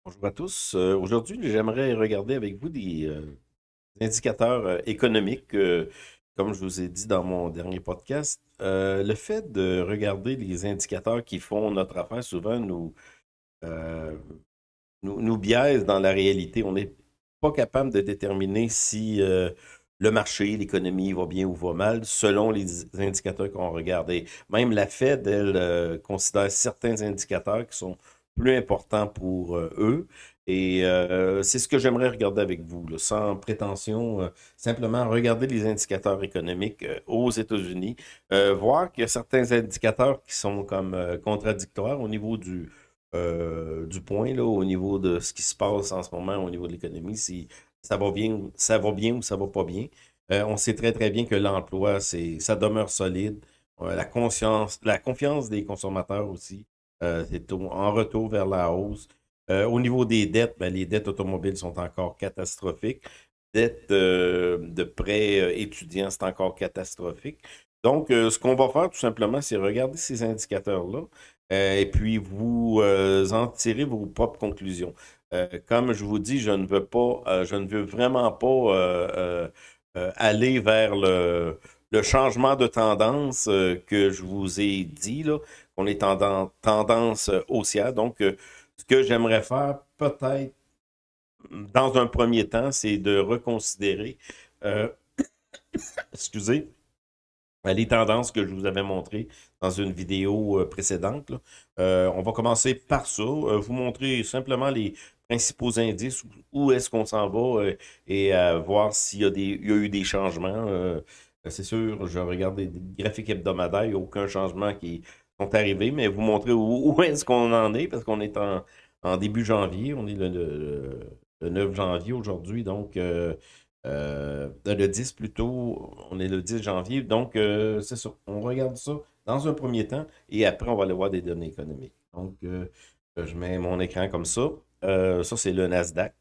Bonjour à tous. Aujourd'hui, j'aimerais regarder avec vous des indicateurs économiques. Comme je vous ai dit dans mon dernier podcast, le fait de regarder les indicateurs qui font notre affaire souvent euh, nous biaise dans la réalité. On n'est pas capable de déterminer si le marché, l'économie va bien ou va mal selon les indicateurs qu'on regarde. Et même la Fed, elle, considère certains indicateurs qui sont plus importants pour eux. Et c'est ce que j'aimerais regarder avec vous, là, sans prétention, simplement regarder les indicateurs économiques aux États-Unis, voir qu'il y a certains indicateurs qui sont comme contradictoires au niveau du point, là, au niveau de ce qui se passe en ce moment, au niveau de l'économie, si ça va bien, ou ça va pas bien. On sait très, très bien que l'emploi, ça demeure solide. La confiance des consommateurs aussi, c'est en retour vers la hausse. Au niveau des dettes, ben, les dettes automobiles sont encore catastrophiques. Dettes de prêts étudiants, c'est encore catastrophique. Donc, ce qu'on va faire tout simplement, c'est regarder ces indicateurs-là et puis vous en tirez vos propres conclusions. Comme je vous dis, je ne veux vraiment pas aller vers le changement de tendance que je vous ai dit, là, qu'on est en tendance haussière. Donc, ce que j'aimerais faire, peut-être, dans un premier temps, c'est de reconsidérer, euh, excusez, les tendances que je vous avais montrées dans une vidéo précédente, là. On va commencer par ça, vous montrer simplement les principaux indices, où est-ce qu'on s'en va et voir s'il y a il y a eu des changements. C'est sûr, je regarde des graphiques hebdomadaires, il n'y a aucun changement qui sont arrivés, mais vous montrer où est-ce qu'on en est, parce qu'on est en début janvier, on est le 9 janvier aujourd'hui, donc le 10 plutôt, on est le 10 janvier, donc c'est ça. On regarde ça dans un premier temps et après, on va aller voir des données économiques. Donc, je mets mon écran comme ça. Ça, c'est le Nasdaq.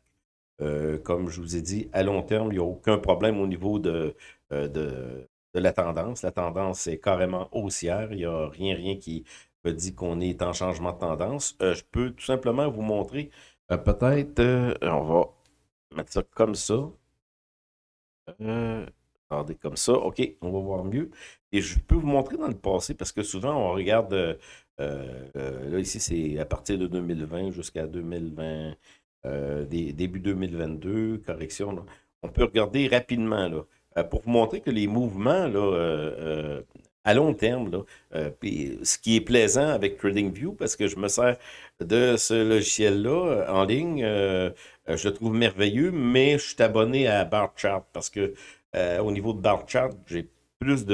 Comme je vous ai dit, à long terme, il n'y a aucun problème au niveau de la tendance. La tendance est carrément haussière. Il n'y a rien qui me dit qu'on est en changement de tendance. Je peux tout simplement vous montrer, peut-être, on va mettre ça comme ça. Euh, Regardez comme ça. OK, on va voir mieux. Et je peux vous montrer dans le passé parce que souvent, on regarde, là, ici, c'est à partir de 2020 jusqu'à 2020, début 2022, correction, là. On peut regarder rapidement, là, pour vous montrer que les mouvements, là, à long terme, là, puis ce qui est plaisant avec TradingView, parce que je me sers de ce logiciel-là en ligne, je le trouve merveilleux, mais je suis abonné à Barchart parce que au niveau de Barchart, j'ai plus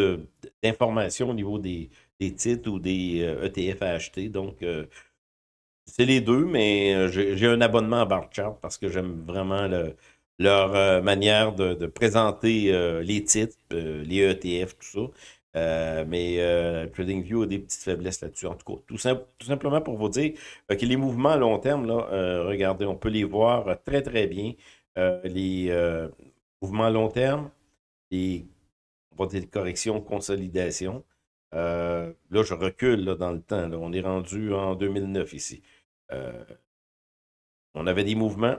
d'informations au niveau des titres ou des ETF à acheter. Donc, c'est les deux, mais j'ai un abonnement à Barchart parce que j'aime vraiment leur manière de présenter les titres, les ETF, tout ça. Mais TradingView a des petites faiblesses là-dessus. En tout cas, tout simplement pour vous dire que les mouvements à long terme, là, regardez, on peut les voir très, très bien. Les mouvements à long terme, les, on va dire corrections, consolidation. Là, je recule là, dans le temps. Là. On est rendu en 2009 ici. Euh, on avait des mouvements.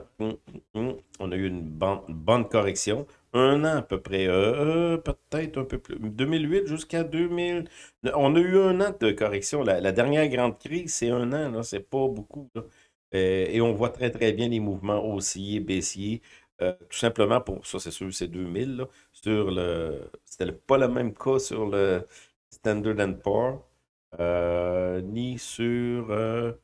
On a eu une bonne correction. Un an à peu près. Peut-être un peu plus. 2008 jusqu'à 2000. On a eu un an de correction. La dernière grande crise, c'est un an. Là. C'est pas beaucoup. Là. Et on voit très, très bien les mouvements haussiers, baissiers. Tout simplement pour ça, c'est sûr, c'est 2000. Là, c'était pas le même cas sur le Standard Poor's, ni sur.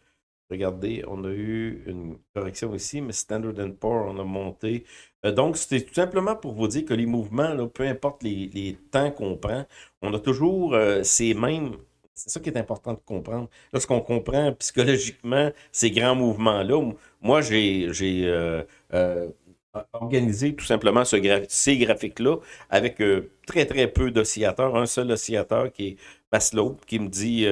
Regardez, on a eu une correction ici, mais Standard Poor's, on a monté. Donc, c'était tout simplement pour vous dire que les mouvements, là, peu importe les temps qu'on prend, on a toujours ces mêmes. C'est ça qui est important de comprendre. Lorsqu'on comprend psychologiquement ces grands mouvements-là, moi, j'ai euh, organisé tout simplement ces graphiques-là avec très, très peu d'oscillateurs. Un seul oscillateur qui est Maslow, qui me dit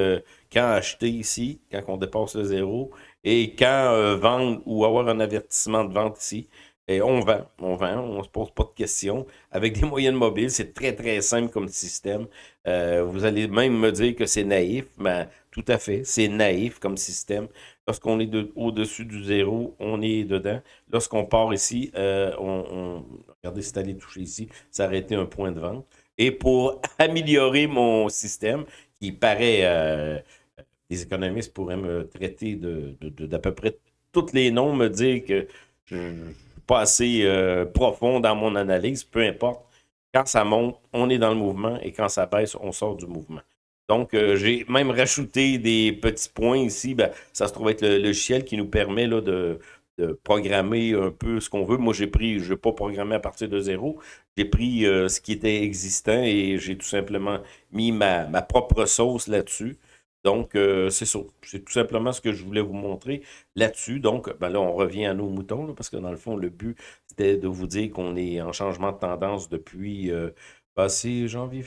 quand acheter ici, quand on dépasse le zéro, et quand vendre ou avoir un avertissement de vente ici. Et on ne se pose pas de questions. Avec des moyennes mobiles, c'est très, très simple comme système. Vous allez même me dire que c'est naïf, mais tout à fait, c'est naïf comme système. Lorsqu'on est au-dessus du zéro, on est dedans. Lorsqu'on part ici, regardez, c'est allé toucher ici, ça aurait été un point de vente. Et pour améliorer mon système, qui paraît, les économistes pourraient me traiter d'à peu près tous les noms, me dire que je ne suis pas assez profond dans mon analyse, peu importe. Quand ça monte, on est dans le mouvement et quand ça baisse, on sort du mouvement. Donc, j'ai même rajouté des petits points ici. Ben, ça se trouve être le logiciel qui nous permet là, de programmer un peu ce qu'on veut. Moi, je n'ai pas programmé à partir de zéro. J'ai pris ce qui était existant et j'ai tout simplement mis ma propre sauce là-dessus. Donc, c'est ça. C'est tout simplement ce que je voulais vous montrer là-dessus. Donc, ben là, on revient à nos moutons, là, parce que dans le fond, le but, c'était de vous dire qu'on est en changement de tendance depuis passé janvier.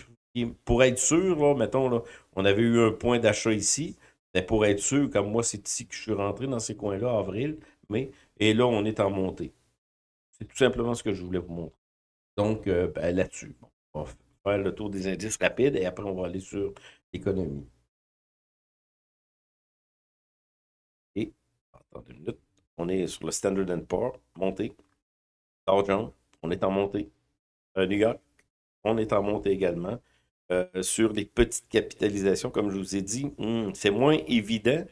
Pour être sûr, là, mettons, là, on avait eu un point d'achat ici. Mais pour être sûr, comme moi, c'est ici que je suis rentré dans ces coins-là, avril, mai, et là, on est en montée. C'est tout simplement ce que je voulais vous montrer. Donc, ben, là-dessus, bon, on va faire le tour des indices rapides et après, on va aller sur l'économie. Et, attendez une minute, on est sur le Standard Poor's, montée. Dow Jones, on est en montée. New York, on est en montée également. Sur les petites capitalisations, comme je vous ai dit, c'est moins évident.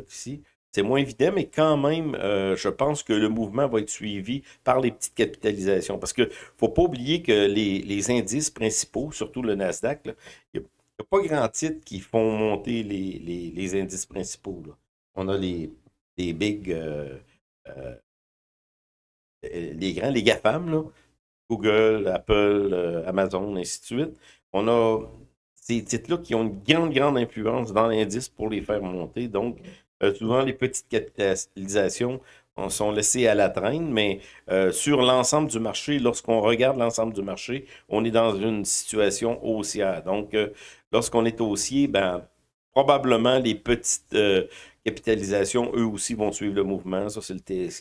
Ici, c'est moins évident, mais quand même, je pense que le mouvement va être suivi par les petites capitalisations. Parce qu'il ne faut pas oublier que les indices principaux, surtout le Nasdaq, il n'y a, pas grand titres qui font monter les indices principaux. Là. On a les big, euh, les grands, les GAFAM, là, Google, Apple, Amazon, ainsi de suite. On a ces titres-là qui ont une grande, grande influence dans l'indice pour les faire monter. Donc, souvent, les petites capitalisations sont laissées à la traîne, mais sur l'ensemble du marché, lorsqu'on regarde l'ensemble du marché, on est dans une situation haussière. Donc, lorsqu'on est haussier, ben, probablement les petites capitalisations, eux aussi, vont suivre le mouvement. Ça, c'est le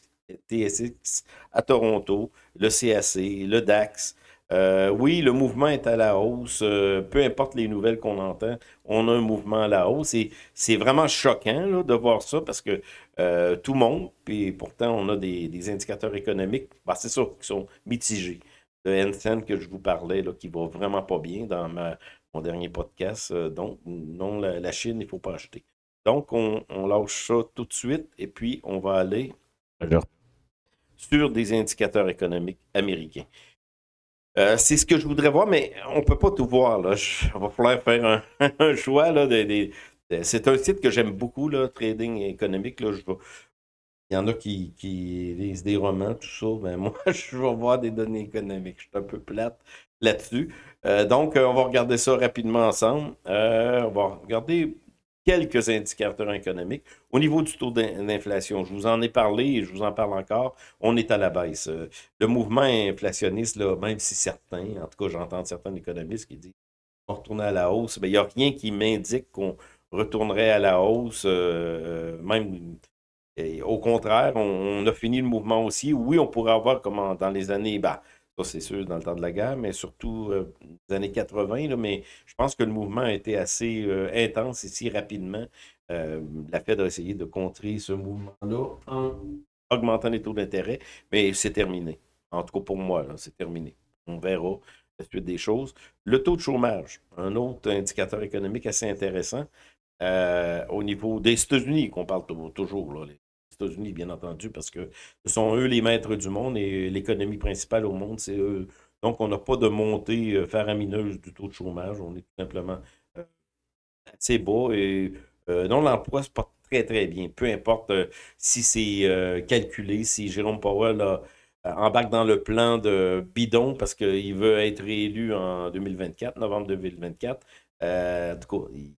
TSX à Toronto, le CAC, le DAX. Oui, le mouvement est à la hausse. Peu importe les nouvelles qu'on entend, on a un mouvement à la hausse. Et c'est vraiment choquant là, de voir ça parce que tout monte, puis pourtant on a des indicateurs économiques, ben, c'est ça, qui sont mitigés. Le Hansen que je vous parlais, là, qui va vraiment pas bien dans mon dernier podcast. Donc, non, la Chine, il ne faut pas acheter. Donc, on lâche ça tout de suite et puis on va aller sur des indicateurs économiques américains. C'est ce que je voudrais voir, mais on ne peut pas tout voir. Là. Il va falloir faire un choix. Là, c'est un site que j'aime beaucoup, là, Trading économique. Là, il y en a qui lisent des romans, tout ça. Ben, moi, je vais voir des données économiques. Je suis un peu plate là-dessus. Donc, on va regarder ça rapidement ensemble. On va regarder quelques indicateurs économiques. Au niveau du taux d'inflation, je vous en ai parlé et je vous en parle encore, on est à la baisse. Le mouvement inflationniste, là, même si certains, en tout cas j'entends certains économistes qui disent qu'on va retourner à la hausse, mais il n'y a rien qui m'indique qu'on retournerait à la hausse, même au contraire, on a fini le mouvement aussi. Oui, on pourrait avoir comme dans les années, bah, ça c'est sûr, dans le temps de la guerre, mais surtout les années 80, là, mais je pense que le mouvement a été assez intense ici rapidement. La Fed a essayé de contrer ce mouvement-là en augmentant les taux d'intérêt, mais c'est terminé. En tout cas pour moi, là, c'est terminé. On verra la suite des choses. Le taux de chômage, un autre indicateur économique assez intéressant. Au niveau des États-Unis, qu'on parle toujours, là, les États-Unis, bien entendu, parce que ce sont eux les maîtres du monde et l'économie principale au monde, c'est eux. Donc, on n'a pas de montée faramineuse du taux de chômage. On est tout simplement euh, assez bas et non, l'emploi se porte très, très bien. Peu importe si c'est calculé, si Jérôme Powell embarque dans le plan de bidon parce qu'il veut être réélu en 2024, novembre 2024. En tout cas, il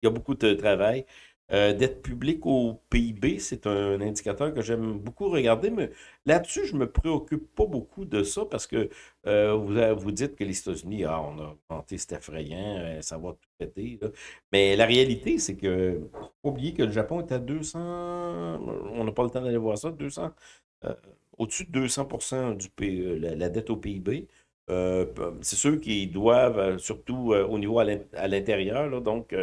y a beaucoup de travail. Dette publique au PIB, c'est un indicateur que j'aime beaucoup regarder, mais là-dessus, je ne me préoccupe pas beaucoup de ça parce que vous dites que les États-Unis, ah, on a augmenté, c'est effrayant, ça va tout péter. Là. Mais la réalité, c'est que, faut pas oublier que le Japon est à 200, on n'a pas le temps d'aller voir ça, 200, euh, au-dessus de 200% la dette au PIB. C'est ceux qui doivent, surtout au niveau à l'intérieur, là, donc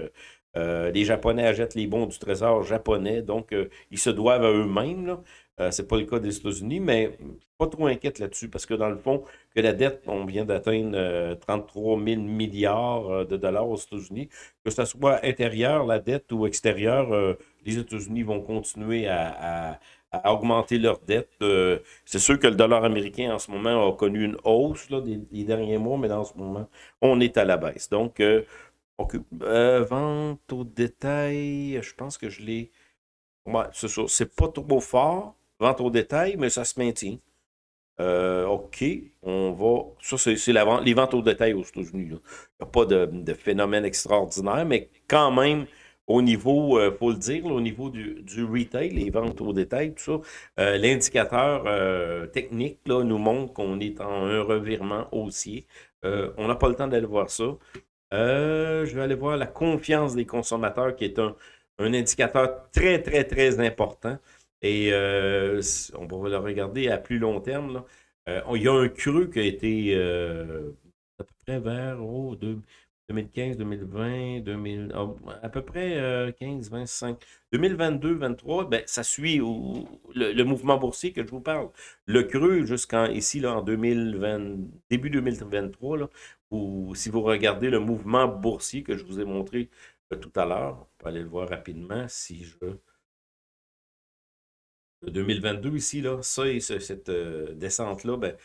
Les Japonais achètent les bons du Trésor japonais, donc ils se doivent à eux-mêmes, là. C'est pas le cas des États-Unis, mais je suis pas trop inquiète là-dessus, parce que dans le fond, que la dette, on vient d'atteindre 33 000 milliards de dollars aux États-Unis, que ce soit intérieur, la dette, ou extérieur, les États-Unis vont continuer à augmenter leur dette. C'est sûr que le dollar américain, en ce moment, a connu une hausse là, des derniers mois, mais dans ce moment, on est à la baisse. Donc, OK. Vente au détail, je pense que je l'ai. Ouais, c'est ça. C'est pas trop fort, vente au détail, mais ça se maintient. OK, on va. Ça, c'est les ventes au détail aux États-Unis, là. Il n'y a pas de phénomène extraordinaire, mais quand même, au niveau, il faut le dire, là, au niveau du retail, les ventes au détail, tout ça, l'indicateur technique là, nous montre qu'on est en un revirement haussier. On n'a pas le temps d'aller voir ça. Je vais aller voir la confiance des consommateurs, qui est un indicateur très, très, très important. Et on va le regarder à plus long terme, là. Il y a un creux qui a été à peu près vers 2015, 2020, 2000, à peu près 15, 25, 2022, 23, ben, ça suit le mouvement boursier que je vous parle. Le creux jusqu'en ici, là, en 2020, début 2023, là, ou si vous regardez le mouvement boursier que je vous ai montré tout à l'heure, on peut aller le voir rapidement si je... Le 2022 ici, là, ça et cette descente-là, ben,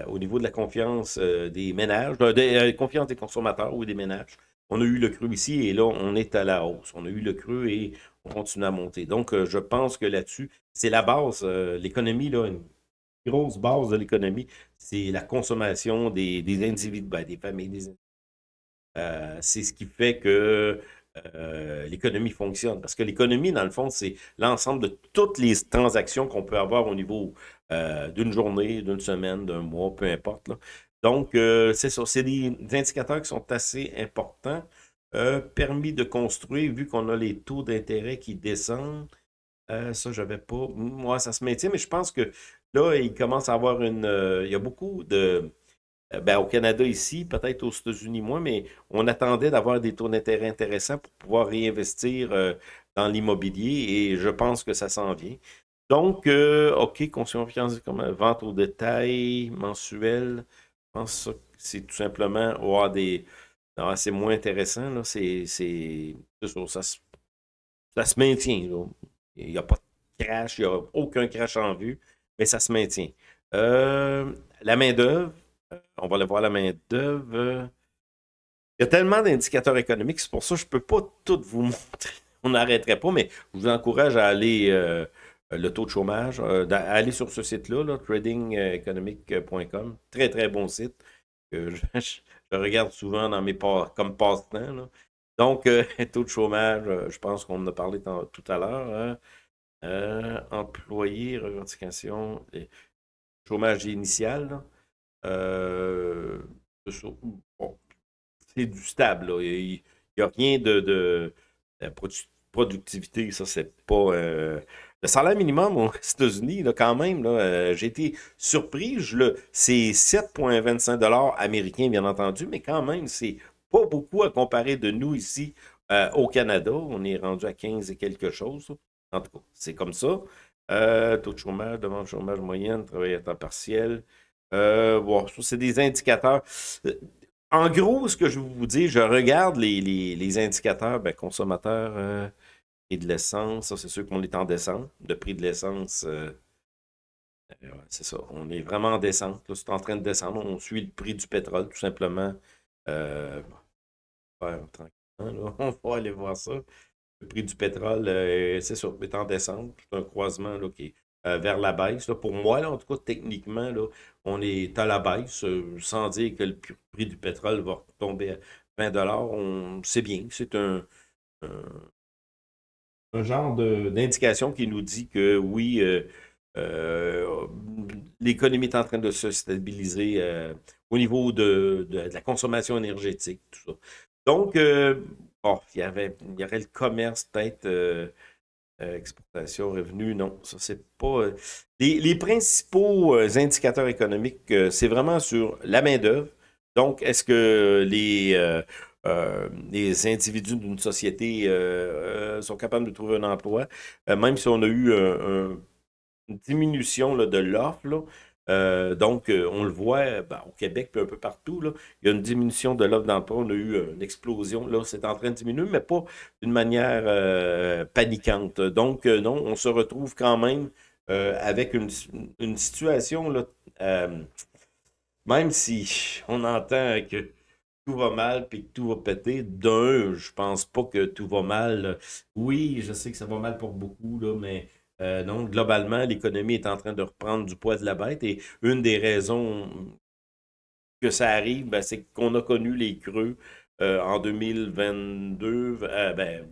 au niveau de la confiance des ménages, confiance des consommateurs ou des ménages, on a eu le creux ici et là, on est à la hausse. On a eu le creux et on continue à monter. Donc, je pense que là-dessus, c'est la base. L'économie, là, une grosse base de l'économie, c'est la consommation des individus, ben, des familles, des individus. C'est ce qui fait que l'économie fonctionne. Parce que l'économie, dans le fond, c'est l'ensemble de toutes les transactions qu'on peut avoir au niveau d'une journée, d'une semaine, d'un mois, peu importe, là. Donc, c'est ça. C'est des indicateurs qui sont assez importants. Permis de construire, vu qu'on a les taux d'intérêt qui descendent. Ça, j'avais pas. Moi, ça se maintient, mais je pense que là, il commence à avoir une. Il y a beaucoup de ben, au Canada ici, peut-être aux États-Unis moins, mais on attendait d'avoir des taux d'intérêt intéressants pour pouvoir réinvestir dans l'immobilier et je pense que ça s'en vient. Donc, OK, confiance comme vente au détail mensuel. Je pense que c'est tout simplement avoir des. Non, c'est moins intéressant, là. C'est ça, ça se maintient, là. Il n'y a pas de crash, il n'y a aucun crash en vue, mais ça se maintient. La main-d'œuvre. On va aller voir la main-d'œuvre. Il y a tellement d'indicateurs économiques, c'est pour ça que je ne peux pas tout vous montrer. On n'arrêterait pas, mais je vous encourage à aller le taux de chômage, à aller sur ce site-là, là, tradingeconomic.com. Très, très bon site. Je regarde souvent dans comme passe-temps, là. Donc, taux de chômage, je pense qu'on en a parlé tout à l'heure, hein. Employé, revendication, chômage initial, là. Euh, c'est ça. Bon, c'est du stable, là. Il n'y a rien de productivité, ça, c'est pas. Le salaire minimum aux États-Unis, là, quand même, là, j'ai été surpris. C'est 7,25 $ américains, bien entendu, mais quand même, c'est pas beaucoup à comparer de nous ici au Canada. On est rendu à 15 et quelque chose, là. En tout cas, c'est comme ça. Taux de chômage, demande de chômage moyenne, travail à temps partiel. Bon, ça, c'est des indicateurs. Euh, En gros, ce que je vous dis, je regarde les indicateurs ben, consommateurs et de l'essence. Ça, c'est sûr qu'on est en descente. Le prix de l'essence, ouais, c'est ça. On est vraiment en descente. Là, c'est en train de descendre. On suit le prix du pétrole, tout simplement. Tranquillement, là. On va aller voir ça. Le prix du pétrole, c'est ça, est en descente. C'est un croisement là, qui est vers la baisse. Là. Pour moi, là, en tout cas, techniquement, là, on est à la baisse, sans dire que le prix du pétrole va tomber à 20 $. C'est bien. C'est un, un genre d'indication qui nous dit que oui, euh, l'économie est en train de se stabiliser au niveau de la consommation énergétique, tout ça. Donc, bon, il y aurait le commerce peut-être, exportation, revenu, non, ça c'est pas. Les principaux indicateurs économiques, c'est vraiment sur la main-d'œuvre. Donc, est-ce que les individus d'une société sont capables de trouver un emploi. Même si on a eu une diminution là, de l'offre, là. Donc, on le voit ben, au Québec puis un peu partout. Là, il y a une diminution de l'offre d'emploi. On a eu une explosion. Là, c'est en train de diminuer, mais pas d'une manière paniquante. Donc, non, on se retrouve quand même avec une situation, là, euh, même si on entend que tout va mal puis que tout va péter. D'un, je pense pas que tout va mal. Oui, je sais que ça va mal pour beaucoup, là, mais non, globalement, l'économie est en train de reprendre du poids de la bête et une des raisons que ça arrive, ben, c'est qu'on a connu les creux en 2022, ben,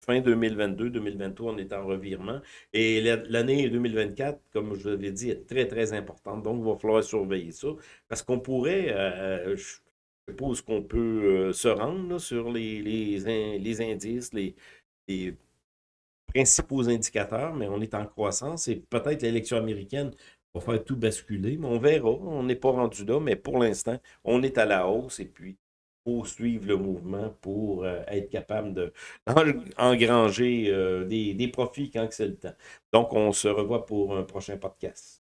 fin 2022, 2023, on est en revirement. Et l'année 2024, comme je l'avais dit, est très, très importante. Donc, il va falloir surveiller ça. Parce qu'on pourrait, je suppose qu'on peut se rendre là, sur les indices, les principaux indicateurs, mais on est en croissance et peut-être l'élection américaine va faire tout basculer, mais on verra. On n'est pas rendu là, mais pour l'instant, on est à la hausse et puis il faut suivre le mouvement pour être capable de engranger des profits quand c'est le temps. Donc, on se revoit pour un prochain podcast.